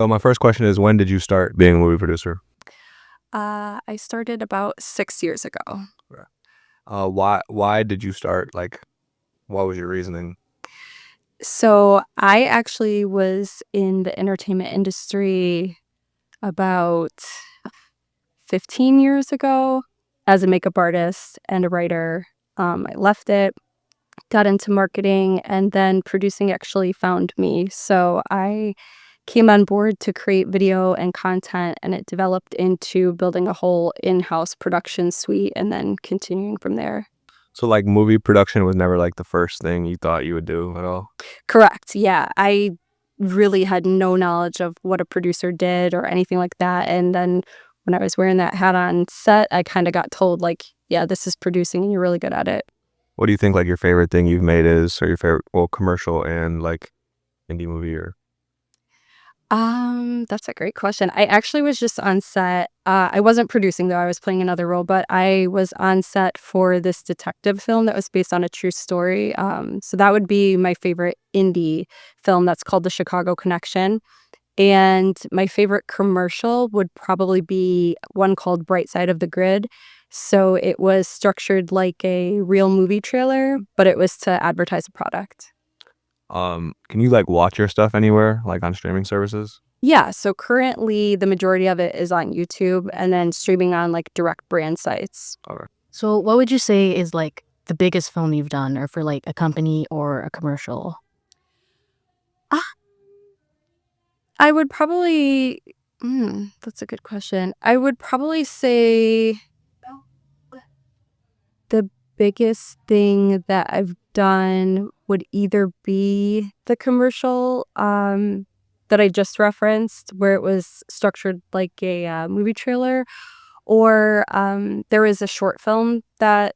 So my first question is, when did you start being a movie producer? I started about 6 years ago. Right. Why did you start? Like, what was your reasoning? So I actually was in the entertainment industry about 15 years ago as a makeup artist and a writer. I left it, got into marketing, and then producing actually found me. So I came on board to create video and content, and it developed into building a whole in-house production suite and then continuing from there. So like movie production was never like the first thing you thought you would do at all? Correct, yeah, I really had no knowledge of what a producer did or anything like that, and then when I was wearing that hat on set, I kinda got told, like, "Yeah, this is producing, and you're really good at it." What do you think like your favorite thing you've made is, or your favorite, well, commercial and like indie movie or? That's a great question. I actually was just on set, I wasn't producing, though, I was playing another role, but I was on set for this detective film that was based on a true story, so that would be my favorite indie film that's called The Chicago Connection. And my favorite commercial would probably be one called Bright Side of the Grid. So it was structured like a real movie trailer, but it was to advertise a product. Can you like watch your stuff anywhere, like on streaming services? Yeah, so currently the majority of it is on YouTube and then streaming on like direct brand sites. Okay. So what would you say is like the biggest film you've done or for like a company or a commercial? Ah, I would probably, that's a good question. I would probably say the biggest thing that I've done would either be the commercial, that I just referenced, where it was structured like a, movie trailer, or, there was a short film that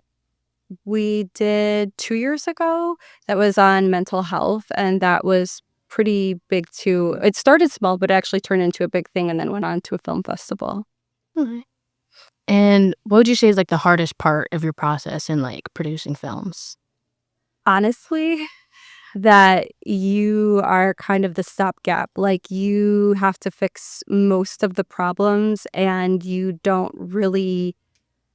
we did 2 years ago that was on mental health, and that was pretty big too. It started small, but actually turned into a big thing and then went on to a film festival. Okay. And what would you say is like the hardest part of your process in like producing films? Honestly, that you are kind of the stopgap. Like, you have to fix most of the problems, and you don't really,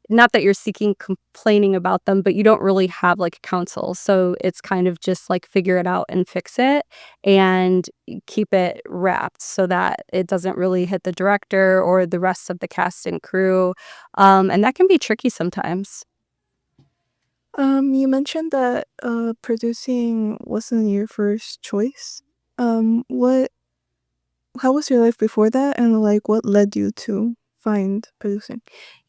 not that you're seeking complaining about them, but you don't really have, like, counsel. So it's kind of just, like, figure it out and fix it and keep it wrapped so that it doesn't really hit the director or the rest of the cast and crew, and that can be tricky sometimes. You mentioned that producing wasn't your first choice. What how was your life before that, and like what led you to find producing?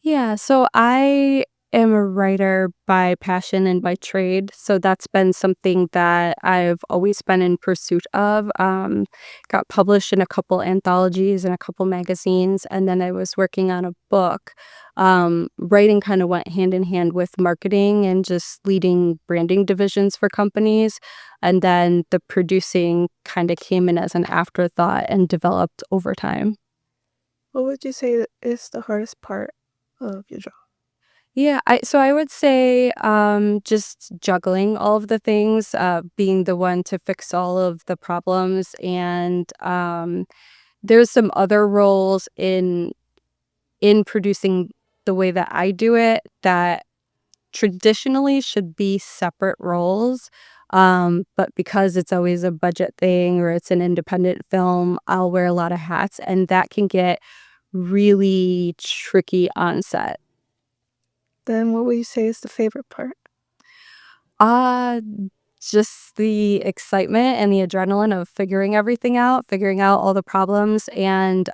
Yeah, so I am a writer by passion and by trade. So that's been something that I've always been in pursuit of. Got published in a couple anthologies and a couple magazines, and then I was working on a book. Writing kind of went hand in hand with marketing and just leading branding divisions for companies. And then the producing kind of came in as an afterthought and developed over time. What would you say is the hardest part of your job? Yeah, I would say, just juggling all of the things, being the one to fix all of the problems, and, there's some other roles in producing the way that I do it that traditionally should be separate roles, but because it's always a budget thing or it's an independent film, I'll wear a lot of hats, and that can get really tricky on set. Then what would you say is the favorite part? Uh, just the excitement and the adrenaline of figuring everything out, figuring out all the problems, and,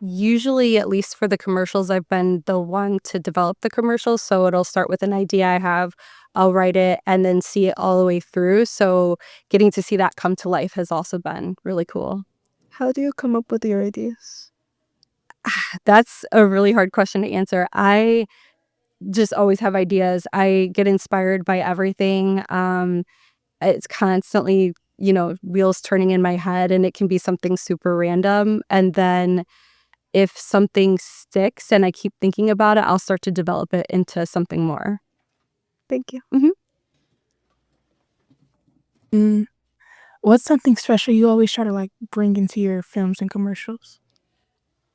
usually, at least for the commercials, I've been the one to develop the commercials, so it'll start with an idea I have, I'll write it, and then see it all the way through, so getting to see that come to life has also been really cool. How do you come up with your ideas? That's a really hard question to answer. I just always have ideas. I get inspired by everything, it's constantly, wheels turning in my head, and it can be something super random, and then if something sticks and I keep thinking about it, I'll start to develop it into something more. Thank you. Mhm. Mm. What's something special you always try to like bring into your films and commercials?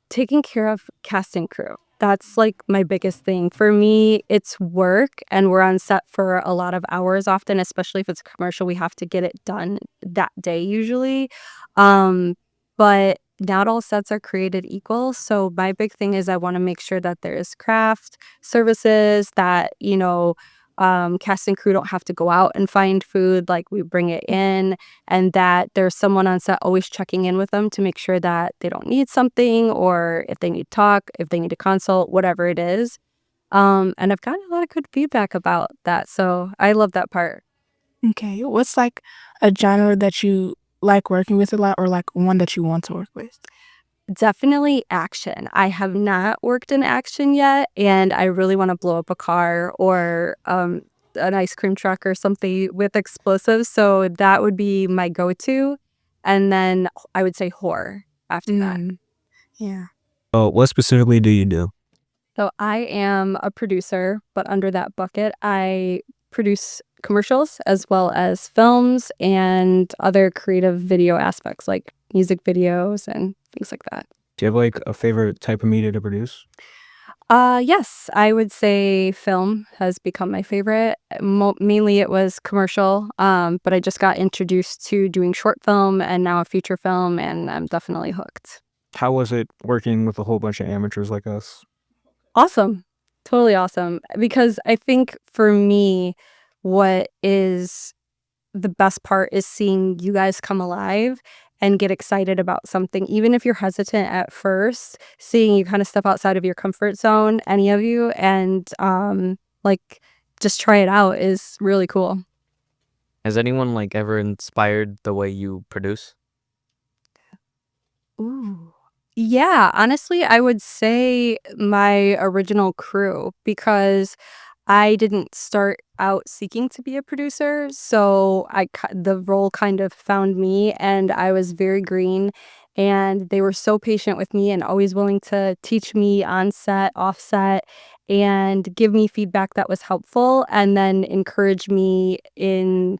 Taking care of cast and crew. That's like my biggest thing. For me, it's work and we're on set for a lot of hours often, especially if it's a commercial, we have to get it done that day usually. Um, but not all sets are created equal. So my big thing is I want to make sure that there's craft services that, cast and crew don't have to go out and find food, like we bring it in, and that there's someone on set always checking in with them to make sure that they don't need something or if they need to talk, if they need to consult, whatever it is. And I've gotten a lot of good feedback about that. So I love that part. Okay, what's like a genre that you like working with a lot or like one that you want to work with? Definitely action. I have not worked in action yet, and I really want to blow up a car or an ice cream truck or something with explosives. So that would be my go-to. And then I would say horror after that. Mm, yeah. Oh, what specifically do you do? So I am a producer, but under that bucket, I produce commercials as well as films and other creative video aspects like music videos and things like that. Do you have like a favorite type of media to produce? Yes, I would say film has become my favorite. Mainly it was commercial, but I just got introduced to doing short film and now a feature film, and I'm definitely hooked. How was it working with a whole bunch of amateurs like us? Awesome. Totally awesome. Because I think for me, what is the best part is seeing you guys come alive and get excited about something. Even if you're hesitant at first, seeing you kind of step outside of your comfort zone, any of you, and like just try it out is really cool. Has anyone like ever inspired the way you produce? Ooh. Yeah, honestly, I would say my original crew because I didn't start out seeking to be a producer, so the role kind of found me, and I was very green, and they were so patient with me and always willing to teach me on set, off set, and give me feedback that was helpful, and then encourage me in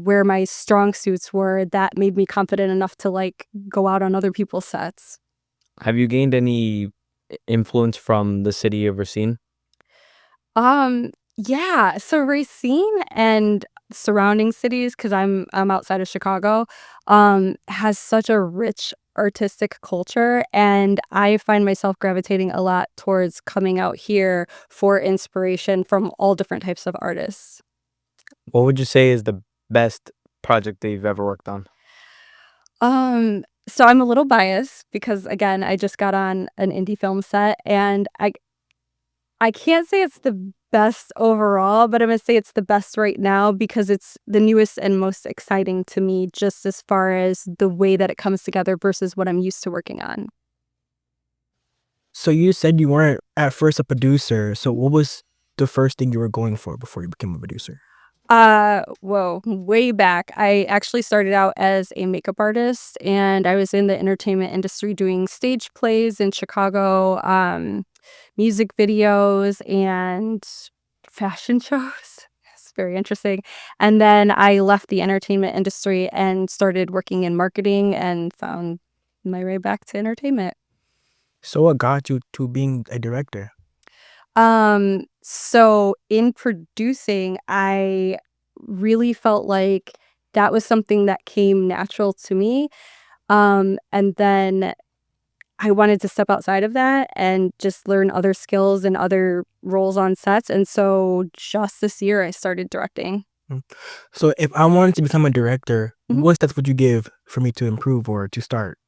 where my strong suits were that made me confident enough to like go out on other people's sets. Have you gained any influence from the city of Racine? Yeah, so Racine and surrounding cities, because I'm outside of Chicago, has such a rich artistic culture, and I find myself gravitating a lot towards coming out here for inspiration from all different types of artists. What would you say is the best project that you've ever worked on? So I'm a little biased because again, I just got on an indie film set, and I can't say it's the best overall, but I'm gonna say it's the best right now because it's the newest and most exciting to me, just as far as the way that it comes together versus what I'm used to working on. So you said you weren't at first a producer. So what was the first thing you were going for before you became a producer? Whoa, way back. I actually started out as a makeup artist and I was in the entertainment industry doing stage plays in Chicago, music videos and fashion shows. It's very interesting. And then I left the entertainment industry and started working in marketing and found my way back to entertainment. So what got you to being a director? So in producing, I really felt like that was something that came natural to me. And then I wanted to step outside of that and just learn other skills and other roles on sets. And so just this year, I started directing. Mm. So if I wanted to become a director, Mhm. what steps would you give for me to improve or to start?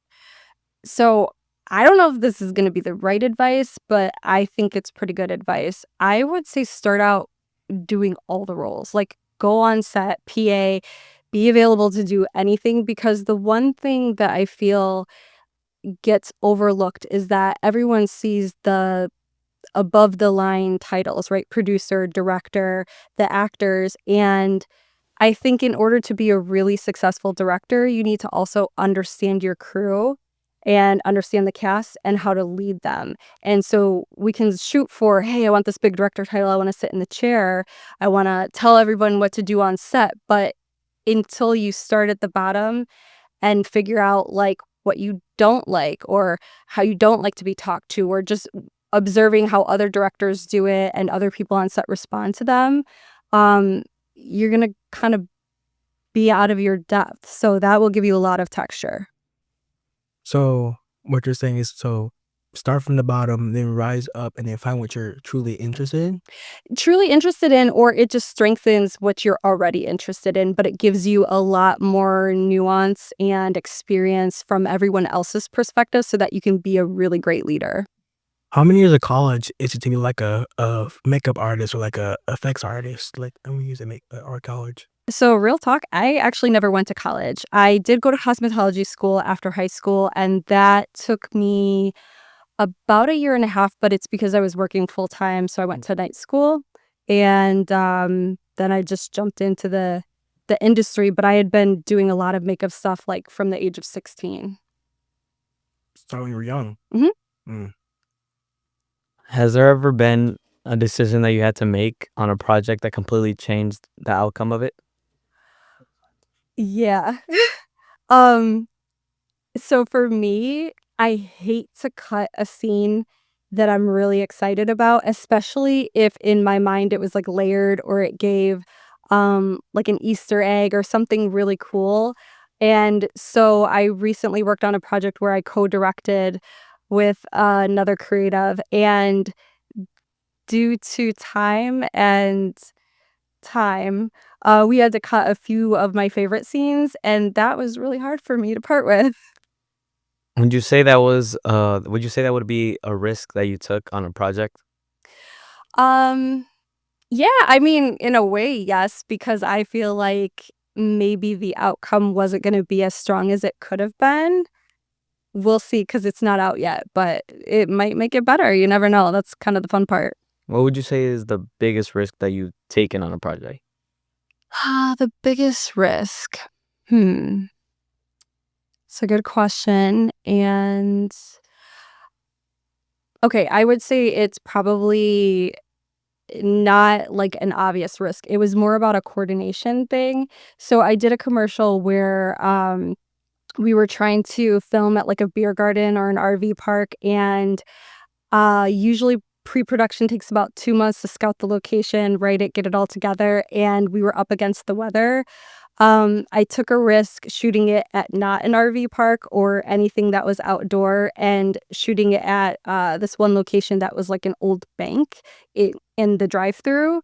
So I don't know if this is going to be the right advice, but I think it's pretty good advice. I would say start out doing all the roles, like go on set, PA, be available to do anything because the one thing that I feel gets overlooked is that everyone sees the above the line titles, right? Producer, director, the actors, and I think in order to be a really successful director, you need to also understand your crew and understand the cast and how to lead them. And so we can shoot for, hey, I want this big director title. I want to sit in the chair. I want to tell everyone what to do on set. But until you start at the bottom and figure out, like, what you don't like or how you don't like to be talked to, or just observing how other directors do it and other people on set respond to them, you're gonna kind of be out of your depth. So that will give you a lot of texture. So what you're saying is, so start from the bottom, then rise up, and then find what you're truly interested in. Truly interested in, or it just strengthens what you're already interested in, but it gives you a lot more nuance and experience from everyone else's perspective so that you can be a really great leader. How many years of college is it to be like a makeup artist or like a effects artist? Like, I'm gonna use it make art college. So, real talk, I actually never went to college. I did go to cosmetology school after high school, and that took me about a year and a half, but it's because I was working full time. So I went to night school, and then I just jumped into the industry. But I had been doing a lot of makeup stuff like from the age of 16. Start when you were young. Has there ever been a decision that you had to make on a project that completely changed the outcome of it? Yeah. um So for me, I hate to cut a scene that I'm really excited about, especially if in my mind it was like layered or it gave like an Easter egg or something really cool. And so I recently worked on a project where I co-directed with another creative, and due to time, we had to cut a few of my favorite scenes, and that was really hard for me to part with. Would you say that would be a risk that you took on a project? Um, yeah, I mean, in a way, yes, because I feel like maybe the outcome wasn't gonna be as strong as it could have been. We'll see, because it's not out yet, but it might make it better. You never know. That's kind of the fun part. What would you say is the biggest risk that you've taken on a project? The biggest risk. Hmm. It's a good question. And okay, I would say it's probably not like an obvious risk. It was more about a coordination thing. So I did a commercial where we were trying to film at like a beer garden or an RV park, and usually pre-production takes about 2 months to scout the location, write it, get it all together, and we were up against the weather. I took a risk shooting it at not an RV park or anything that was outdoor, and shooting it at this one location that was like an old bank in the drive-through,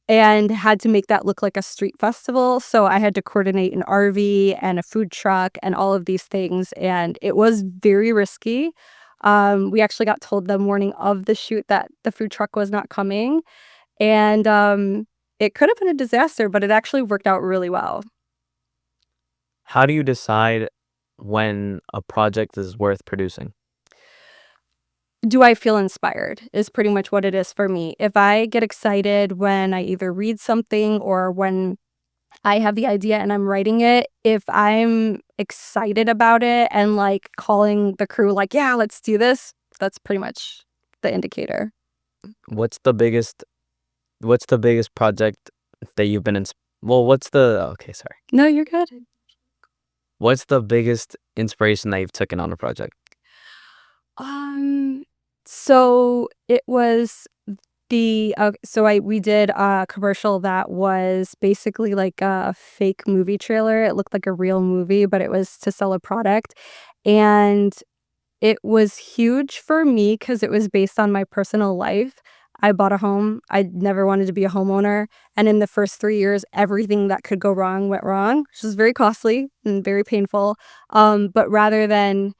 and had to make that look like a street festival. So I had to coordinate an RV and a food truck and all of these things, and it was very risky. We actually got told the morning of the shoot that the food truck was not coming, and it could have been a disaster, but it actually worked out really well. How do you decide when a project is worth producing? Do I feel inspired is pretty much what it is for me. If I get excited when I either read something or when I have the idea and I'm writing it, if I'm excited about it and like calling the crew like, "Yeah, let's do this," that's pretty much the indicator. What's the biggest project that you've been in? Well, okay, sorry. No, you're good. What's the biggest inspiration that you've taken on a project? So it was we did a commercial that was basically like a fake movie trailer. It looked like a real movie, but it was to sell a product. And it was huge for me because it was based on my personal life. I bought a home. I never wanted to be a homeowner. And in the first 3 years, everything that could go wrong went wrong, which was very costly and very painful. But rather than,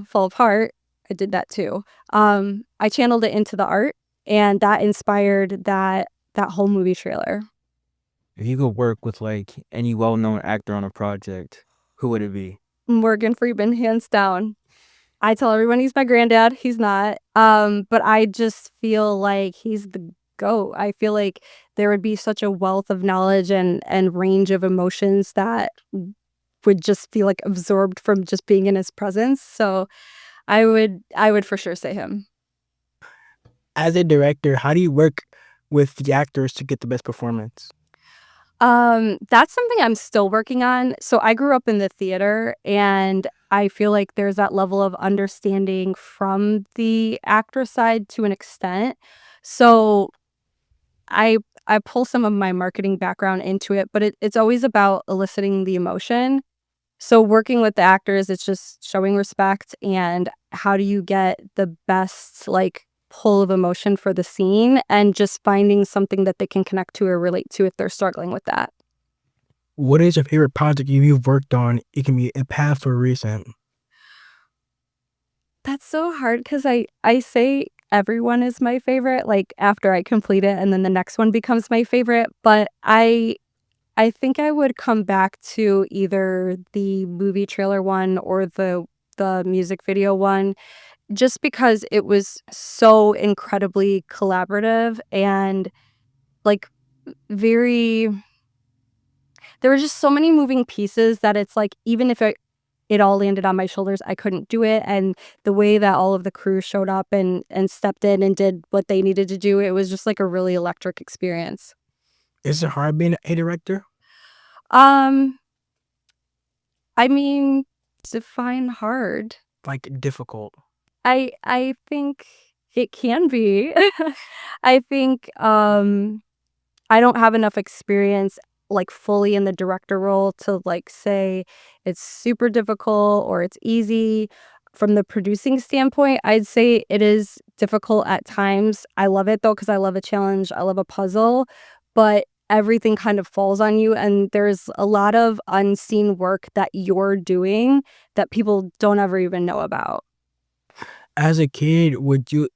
fall apart, I did that too. I channeled it into the art, and that inspired that whole movie trailer. If you could work with like any well-known actor on a project, who would it be? Morgan Freeman, hands down. I tell everyone he's my granddad. He's not. But I just feel like he's the GOAT. I feel like there would be such a wealth of knowledge and range of emotions that would just feel like absorbed from just being in his presence. So I would for sure say him. As a director, how do you work with the actors to get the best performance? That's something I'm still working on. So I grew up in the theater, and I feel like there's that level of understanding from the actor side to an extent. So I I pull some of my marketing background into it, but it's always about eliciting the emotion. So working with the actors, it's just showing respect and how do you get the best, like, pull of emotion for the scene and just finding something that they can connect to or relate to if they're struggling with that. What is your favorite project you've worked on? It can be a past or recent. That's so hard because I say everyone is my favorite, like, after I complete it, and then the next one becomes my favorite, but I think I would come back to either the movie trailer one or the music video one, just because it was so incredibly collaborative and, like, very there were just so many moving pieces that it's like, even if it all landed on my shoulders, I couldn't do it, and the way that all of the crew showed up and stepped in and did what they needed to do, it was just, like, a really electric experience. Is it hard being a director? Um, I mean, define hard. Like difficult? I think it can be. I think, I don't have enough experience, like, fully in the director role to, like, say it's super difficult or it's easy. From the producing standpoint, I'd say it is difficult at times. I love it, though, because I love a challenge, I love a puzzle, but everything kind of falls on you, and there's a lot of unseen work that you're doing that people don't ever even know about. As a kid, would you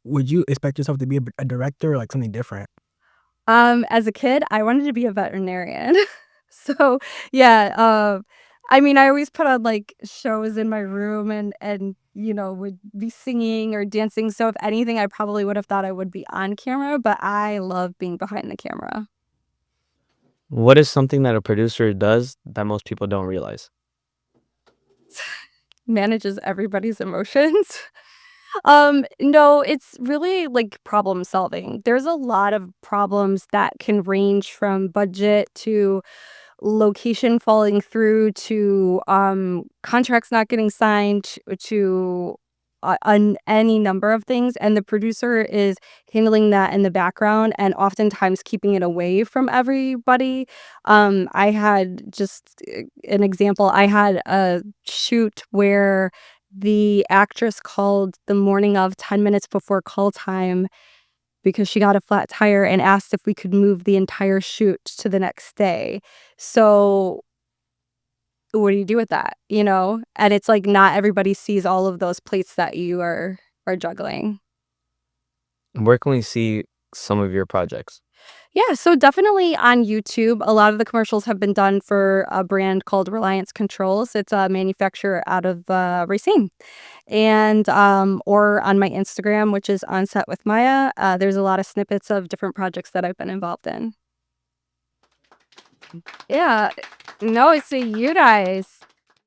expect yourself to be a director or like something different? As a kid, I wanted to be a veterinarian. So, yeah, I mean, I always put on, like, shows in my room and would be singing or dancing, so if anything, I probably would have thought I would be on camera, but I love being behind the camera. What is something that a producer does that most people don't realize? Manages everybody's emotions. No, it's really, like, problem solving. There's a lot of problems that can range from budget to location falling through to, contracts not getting signed to, any number of things, and the producer is handling that in the background and oftentimes keeping it away from everybody. I had just, an example, I had a shoot where the actress called the morning of 10 minutes before call time because she got a flat tire and asked if we could move the entire shoot to the next day. So, what do you do with that, you know? And it's like not everybody sees all of those plates that you are juggling. Where can we see some of your projects? Yeah, so definitely on YouTube. A lot of the commercials have been done for a brand called Reliance Controls. It's a manufacturer out of Racine. And or on my Instagram, which is On Set with Maya. There's a lot of snippets of different projects that I've been involved in. Yeah, no, it's to you guys.